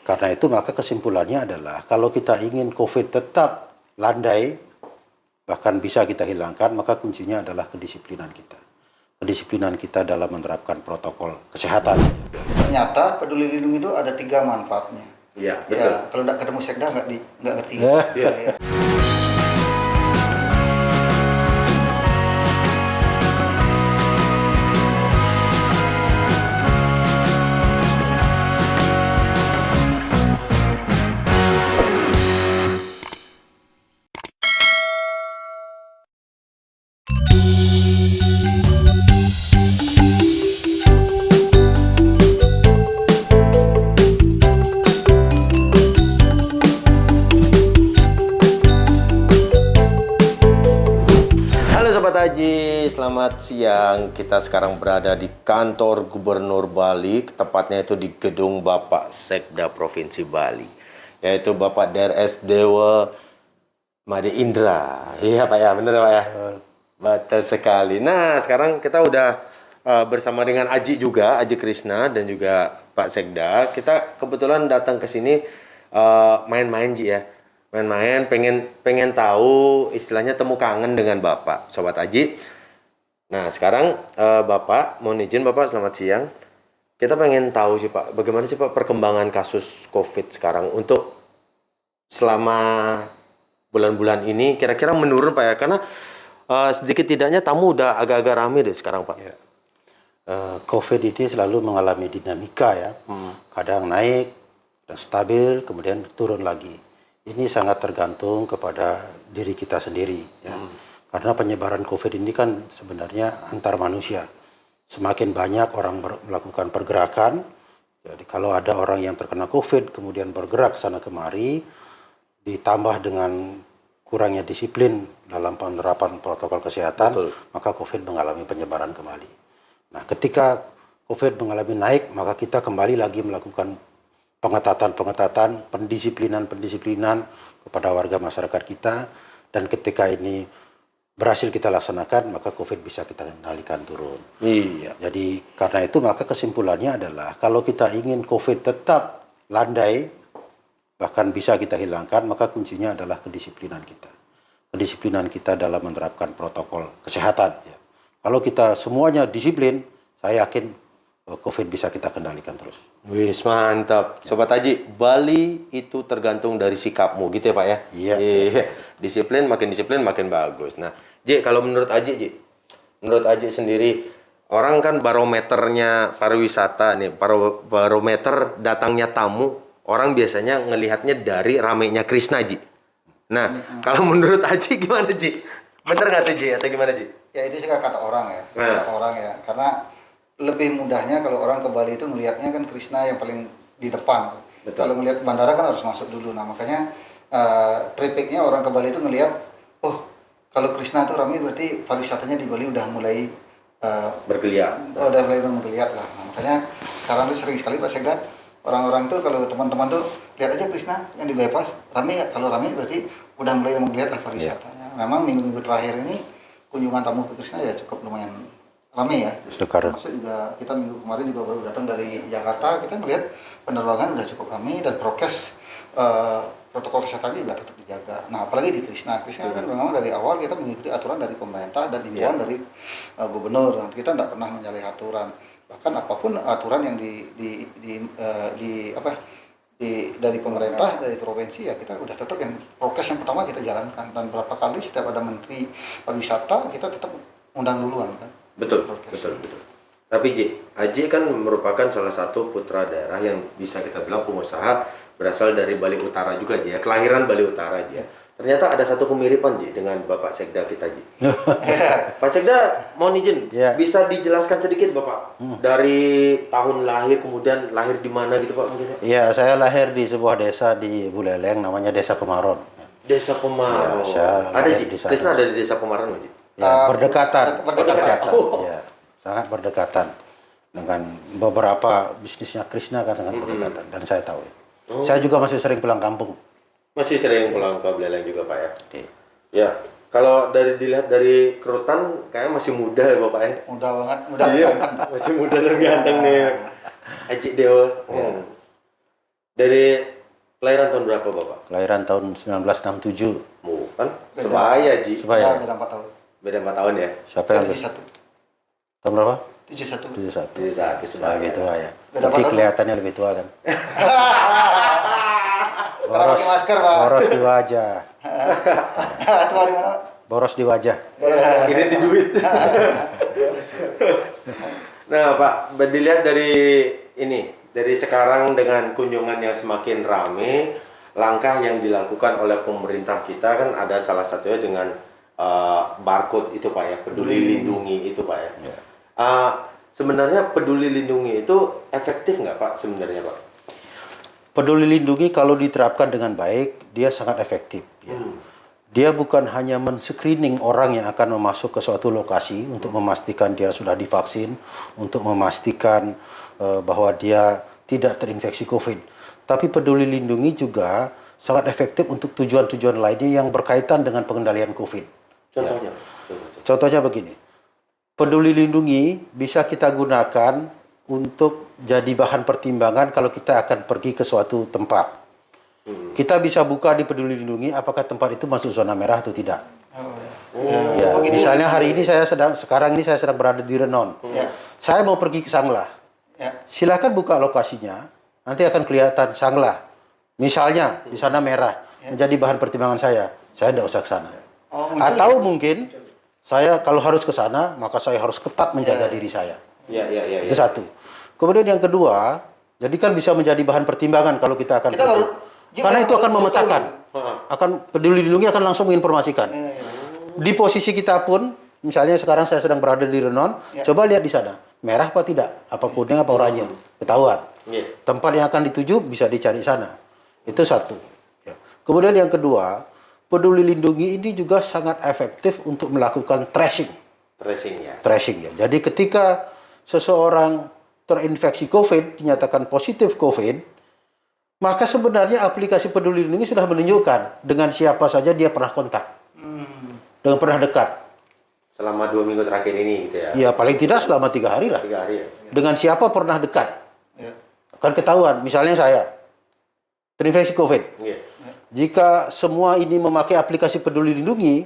karena itu maka kesimpulannya adalah kalau kita ingin COVID tetap landai, bahkan bisa kita hilangkan, maka kuncinya adalah kedisiplinan kita. Kedisiplinan kita dalam menerapkan protokol kesehatan. Ternyata Peduli Lindungi itu ada 3 manfaatnya. Iya, betul. Ya, kalau nggak ketemu sekda nggak ngerti. Iya. Sobat Haji, selamat siang. Kita sekarang berada di kantor Gubernur Bali, tepatnya itu di gedung Bapak Sekda Provinsi Bali, yaitu Bapak DRS Dewa Made Indra. Iya Pak ya, bener Pak ya? Betul sekali. Nah, sekarang kita udah bersama dengan Aji juga, Aji Krishna dan juga Pak Sekda. Kita kebetulan datang ke sini main-main Ji ya. Main-main, pengen tahu istilahnya temu kangen dengan Bapak, Sobat Aji. Nah, sekarang Bapak, mohon izin Bapak, selamat siang. Kita pengen tahu sih Pak, bagaimana sih Pak perkembangan kasus COVID sekarang untuk selama bulan-bulan ini kira-kira menurun Pak ya? Karena sedikit tidaknya tamu udah agak-agak rame deh sekarang Pak. Ya. COVID ini selalu mengalami dinamika ya, kadang naik dan stabil, kemudian turun lagi. Ini sangat tergantung kepada diri kita sendiri ya. Karena penyebaran COVID ini kan sebenarnya antar manusia. Semakin banyak orang melakukan pergerakan, jadi kalau ada orang yang terkena COVID kemudian bergerak sana kemari, ditambah dengan kurangnya disiplin dalam penerapan protokol kesehatan, betul, maka COVID mengalami penyebaran kembali. Nah, ketika COVID mengalami naik, maka kita kembali lagi melakukan pengetatan, pendisiplinan kepada warga masyarakat kita, dan ketika ini berhasil kita laksanakan, maka COVID bisa kita kendalikan turun. Iya. Jadi karena itu maka kesimpulannya adalah kalau kita ingin COVID tetap landai, bahkan bisa kita hilangkan, maka kuncinya adalah kedisiplinan kita. Kedisiplinan kita dalam menerapkan protokol kesehatan. Ya. Kalau kita semuanya disiplin, saya yakin COVID bisa kita kendalikan terus. Wih, mantap. Sobat Haji, Bali itu tergantung dari sikapmu gitu ya Pak ya? Iya. Disiplin makin bagus. Nah, Ji, kalau menurut Haji, Ji, menurut Haji sendiri, orang kan barometernya pariwisata nih, barometer datangnya tamu, orang biasanya ngelihatnya dari ramenya Krishna, Ji. Nah, kalau menurut Haji gimana, Ji? Bener nggak tuh, Ji? Atau gimana, Ji? Ya itu sih kata orang ya, kata orang ya. Karena lebih mudahnya kalau orang ke Bali itu melihatnya kan Krishna yang paling di depan. Betul. Kalau melihat bandara kan harus masuk dulu. Nah makanya tripiknya orang ke Bali itu ngelihat, oh kalau Krishna itu ramai berarti pariwisatanya di Bali udah mulai bergeliat. Udah mulai menggeliat lah. Nah, makanya sekarang itu sering sekali Pak Sekda, orang-orang tuh kalau teman-teman tuh lihat aja Krishna yang di bypass ramai ya. Kalau ramai berarti udah mulai menggeliat lah pariwisatanya. Memang minggu-minggu terakhir ini kunjungan tamu ke Krishna ya cukup lumayan ramai ya. Termasuk juga kita minggu kemarin juga baru datang dari Jakarta, kita melihat penerbangan udah cukup ramai dan prokes protokol kesehatannya juga tetap dijaga. Nah apalagi di Krishna kan memang dari awal kita mengikuti aturan dari pemerintah dan himbauan dari gubernur. Dan kita tidak pernah menyalahi aturan. Bahkan apapun aturan yang dari pemerintah, dari provinsi ya kita udah tetap yang prokes yang pertama kita jalankan, dan berapa kali setiap ada menteri pariwisata kita tetap undang duluan kan. Betul. Tapi Haji kan merupakan salah satu putra daerah yang bisa kita bilang pengusaha, berasal dari Bali Utara juga Ji, ya. Kelahiran Bali Utara Ji. Ya. Ternyata ada satu kemiripan Ji dengan Bapak Sekda kita Ji. Pak Sekda, mohon izin, bisa dijelaskan sedikit Bapak dari tahun lahir, kemudian lahir di mana gitu Pak mungkin? Iya, saya lahir di sebuah desa di Buleleng, namanya Desa Pemaron. Desa Pemaron. Ya, ada Ji. Krishna ada di Desa Pemaron Ji. Ya, berdekatan. Ya, sangat berdekatan dengan beberapa bisnisnya Krishna kan sangat berdekatan, dan saya tahu. Saya juga masih sering pulang kampung. Masih sering pulang ke Buleleng juga Pak ya. Oke. Ya, kalau dilihat dari kerutan kayaknya masih muda ya Bapak ya. Muda banget, muda. Iya, masih muda dan ganteng nih. Haji Dewa. Dari kelahiran tahun berapa Bapak? Kelahiran tahun 1967. Bukan, sebaya Ji. Sebaya. Beda 4 tahun. Beda 4 tahun ya? Siapa yang 71. tahun berapa? 71. 71. Jadi saat itu sebaya. Lebih tua ya. Beda Tapi apa? kelihatannya lebih tua kan. Karena pakai masker, Pak. Boros di wajah. Tua di mana, Pak? Boros di wajah. Ini di duit. Nah Pak, dilihat dari ini, dari sekarang dengan kunjungan yang semakin ramai, langkah yang dilakukan oleh pemerintah kita kan ada salah satunya dengan barcode itu Pak ya, peduli lindungi itu Pak ya. Sebenarnya peduli lindungi itu efektif nggak Pak sebenarnya Pak? Peduli lindungi kalau diterapkan dengan baik, dia sangat efektif. Ya. Dia bukan hanya men-screening orang yang akan masuk ke suatu lokasi untuk memastikan dia sudah divaksin, untuk memastikan bahwa dia tidak terinfeksi COVID. Tapi peduli lindungi juga sangat efektif untuk tujuan-tujuan lainnya yang berkaitan dengan pengendalian COVID. Contohnya? Ya. Contohnya begini, peduli lindungi bisa kita gunakan untuk jadi bahan pertimbangan kalau kita akan pergi ke suatu tempat. Kita bisa buka di peduli lindungi apakah tempat itu masuk zona merah atau tidak. Ya, misalnya hari ini sekarang ini saya sedang berada di Renon. Saya mau pergi ke Sanglah. Silakan buka lokasinya, nanti akan kelihatan Sanglah. Misalnya di sana merah, menjadi bahan pertimbangan saya. Saya tidak usah ke sana. Atau mungkin saya kalau harus ke sana, maka saya harus ketat menjaga diri saya. Itu satu. Kemudian yang kedua, jadi kan bisa menjadi bahan pertimbangan kalau kita akan karena itu akan memetakan, akan peduli lindungi akan langsung menginformasikan. Di posisi kita pun, misalnya sekarang saya sedang berada di Renon, coba lihat di sana, merah apa tidak, apa kuning apa oranye, ketahuan. Tempat yang akan dituju bisa dicari sana. Itu satu. Kemudian yang kedua, peduli lindungi ini juga sangat efektif untuk melakukan tracing. Tracing ya. Jadi ketika seseorang terinfeksi COVID, dinyatakan positif COVID, maka sebenarnya aplikasi peduli lindungi sudah menunjukkan dengan siapa saja dia pernah kontak, dengan pernah dekat. Selama 2 minggu terakhir ini gitu ya? Ya paling tidak selama 3 hari lah. 3 hari ya? Dengan siapa pernah dekat. Akan ketahuan, misalnya saya terinfeksi COVID. Jika semua ini memakai aplikasi peduli lindungi,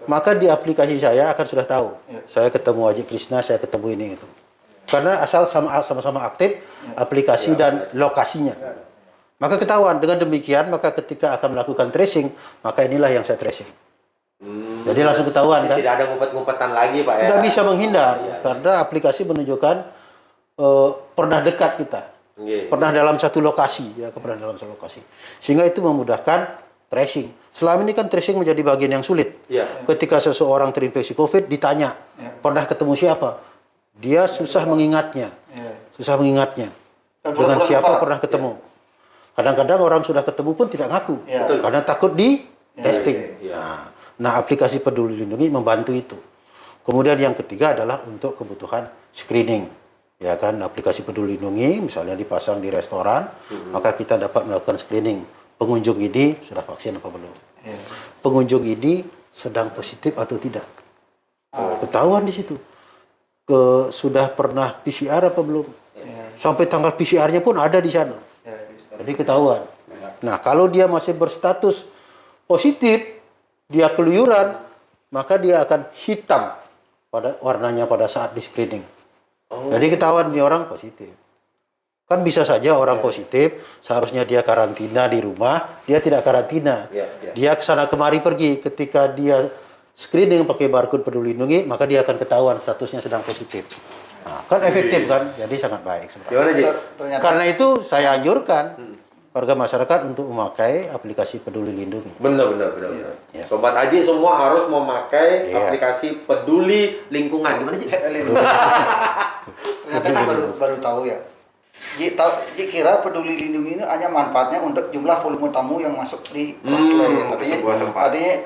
maka di aplikasi saya akan sudah tahu. Saya ketemu Haji Krishna, saya ketemu ini itu. Karena asal sama-sama aktif aplikasi dan lokasinya. Maka ketahuan, dengan demikian, maka ketika akan melakukan tracing, maka inilah yang saya tracing. Jadi langsung ketahuan kan? Tidak ada ngumpet-ngumpetan lagi Pak ya? Tidak bisa menghindar, karena aplikasi menunjukkan pernah dekat kita. Pernah dalam satu lokasi, pernah dalam satu lokasi. Sehingga itu memudahkan tracing. Selama ini kan tracing menjadi bagian yang sulit. Ketika seseorang terinfeksi COVID, ditanya, pernah ketemu siapa? Dia susah mengingatnya. Dengan siapa pernah ketemu. Kadang-kadang orang sudah ketemu pun tidak ngaku, karena takut di testing. Nah, aplikasi peduli lindungi membantu itu. Kemudian yang ketiga adalah untuk kebutuhan screening. Ya kan, aplikasi peduli lindungi misalnya dipasang di restoran, maka kita dapat melakukan screening. Pengunjung ini sudah vaksin apa belum? Pengunjung ini sedang positif atau tidak? Ketahuan di situ. Sudah pernah PCR apa belum? Sampai tanggal PCR-nya pun ada di sana. Jadi ketahuan. Nah, kalau dia masih berstatus positif, dia keluyuran, maka dia akan hitam pada warnanya pada saat di screening. Jadi ketahuan dia orang positif. Kan bisa saja orang positif, seharusnya dia karantina di rumah, dia tidak karantina. Dia kesana kemari pergi. Ketika dia screening pakai barcode peduli lindungi, maka dia akan ketahuan statusnya sedang positif. Nah, kan efektif kan, jadi sangat baik sebenarnya. Karena itu saya anjurkan warga masyarakat untuk memakai aplikasi peduli lindungi. Benar. Sobat Haji semua harus memakai aplikasi peduli lingkungan. Gimana Ji? Ternyata baru tahu ya. Ji kira peduli lindungi ini hanya manfaatnya untuk jumlah volume tamu yang masuk di artinya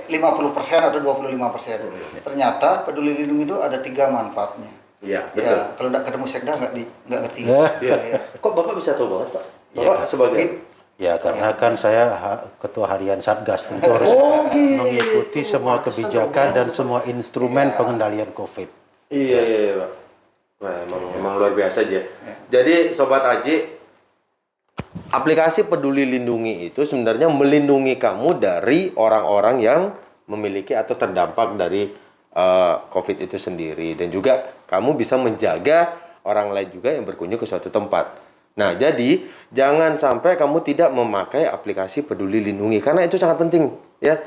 50% atau 25%. Ternyata peduli lindungi itu ada 3 manfaatnya. Betul. Kalau tidak ketemu sekda nggak ngerti. Kok Bapak bisa tahu banget Pak? Bapak sebagai karena kan saya ketua harian Satgas, tentu harus mengikuti semua kebijakan dan semua instrumen pengendalian COVID. Iya Pak. Wah, emang luar biasa aja. Jadi Sobat Haji, aplikasi Peduli Lindungi itu sebenarnya melindungi kamu dari orang-orang yang memiliki atau terdampak dari COVID itu sendiri. Dan juga kamu bisa menjaga orang lain juga yang berkunjung ke suatu tempat. Nah, jadi jangan sampai kamu tidak memakai aplikasi Peduli Lindungi karena itu sangat penting ya.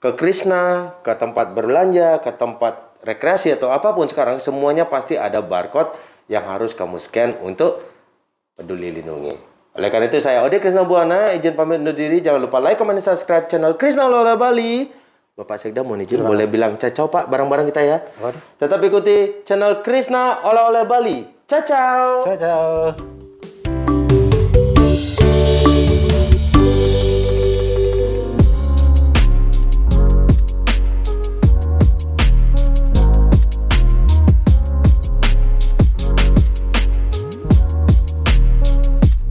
Ke Krisna, ke tempat berbelanja, ke tempat rekreasi atau apapun sekarang semuanya pasti ada barcode yang harus kamu scan untuk Peduli Lindungi. Oleh karena itu saya Ode Krisna Buana izin pamit undur diri. Jangan lupa like, comment, dan subscribe channel Krisna Oleh-oleh Bali. Bapak Sekda mau izin boleh bilang cacau Pak barang-barang kita ya. Waduh. Tetap ikuti channel Krisna Oleh-oleh Bali. Cacau. Ciao, ciao.